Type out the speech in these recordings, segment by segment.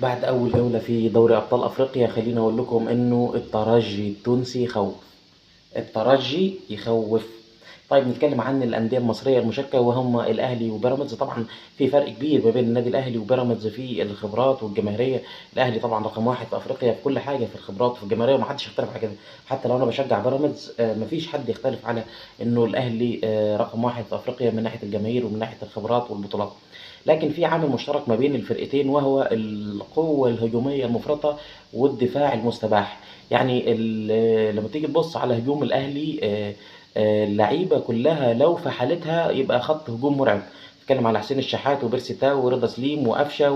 بعد أول جولة في دوري أبطال أفريقيا خليني أقول لكم إنه الترجي التونسي يخوف. الترجي يخوف. طيب نتكلم عن الأندية المصرية المشاركة وهم الأهلي وبيراميدز. طبعا في فرق كبير ما بين النادي الأهلي وبيراميدز في الخبرات والجماهيرية. الأهلي طبعا رقم واحد في أفريقيا في كل حاجة، في الخبرات وفي الجماهيرية، ومحدش يختلف على كده. حتى لو أنا بشجع بيراميدز مفيش حد يختلف على إنه الأهلي رقم واحد في أفريقيا من ناحية الجماهير ومن ناحية الخبرات والبطولات. لكن في عامل مشترك ما بين الفرقتين وهو القوة الهجومية المفرطة والدفاع المستباح. يعني لما تيجي تبص على هجوم الأهلي اللعيبة كلها لو في حالتها يبقى خط هجوم مرعب. بتكلم على حسين الشحات وبيرسي تاو ورضا سليم وقفشه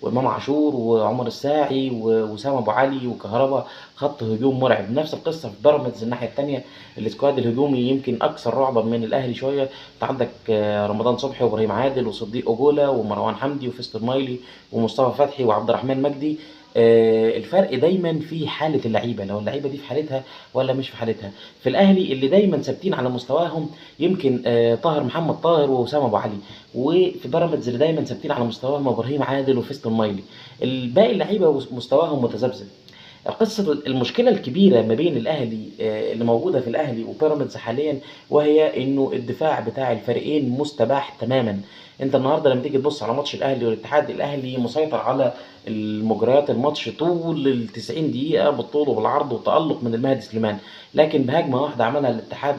وامام عاشور وعمر الساعي وسام ابو علي وكهربا. خط هجوم مرعب. نفس القصه في بيراميدز الناحيه الثانيه. السكواد الهجومي يمكن اكثر رعبا من الاهلي شويه. انت عندك رمضان صبحي وابراهيم عادل وصديق اوجولا ومروان حمدي وفيستون مايلي ومصطفى فتحي وعبد الرحمن مجدي. الفرق دايما في حاله اللعيبه، لو اللعيبه دي في حالتها ولا مش في حالتها. في الاهلي اللي دايما ثابتين على مستواهم يمكن طاهر محمد طاهر واسامه ابو علي. وفي بيراميدز اللي دايما ثابتين على مستواهم ابراهيم عادل وفيستون مايلي. الباقي اللعيبه مستواهم متذبذب. قصة المشكلة الكبيرة ما بين الأهلي اللي موجودة في الأهلي وبيراميدز حاليا، وهي إنه الدفاع بتاع الفريقين مستباح تماما. أنت النهارده لما تيجي تبص على ماتش الأهلي والاتحاد، الأهلي مسيطر على المجريات الماتش طول ال 90 دقيقة بالطول وبالعرض، وتألق من المهدي سليمان. لكن بهجمة واحدة عملها الاتحاد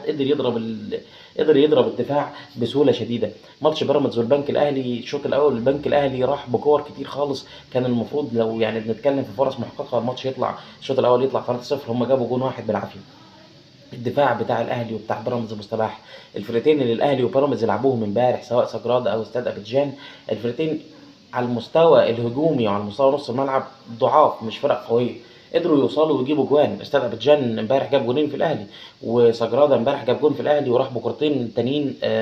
قدر يضرب الدفاع بسهولة شديدة. ماتش بيراميدز والبنك الأهلي الشوط الأول، البنك الأهلي راح بكور كتير خالص. كان المفروض لو يعني بنتكلم في فرص محققة الماتش يطلع الشوط الأول يطلع 3-0، هم جابوا جون واحد بالعافية. الدفاع بتاع الاهلي وبتاع بيراميدز مستباح. الفرقتين اللي الاهلي وبيراميدز لعبوهم امبارح سواء سجرادا او استاد ابيجان، الفرقتين على المستوى الهجومي وعلى مستوى نص الملعب ضعاف، مش فرق قويه. قدروا يوصلوا ويجيبوا جوان. استاد ابيجان امبارح جاب جونين في الاهلي، وسجرادا امبارح جاب جون في الاهلي وراح بكورتين تانيين